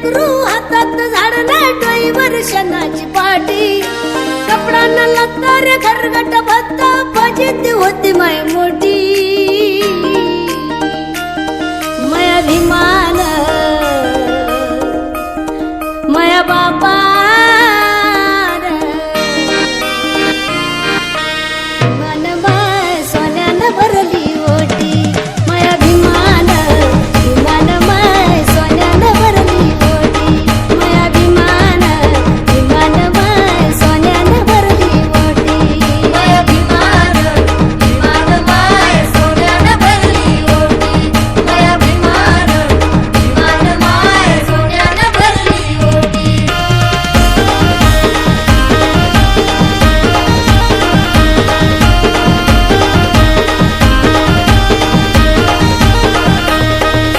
लेकरू हातात झाडला डोईवर शेणाची पाटी कपडा न लागता रे घरगट भत्ता फजिती होती माय मोठी माया भीमा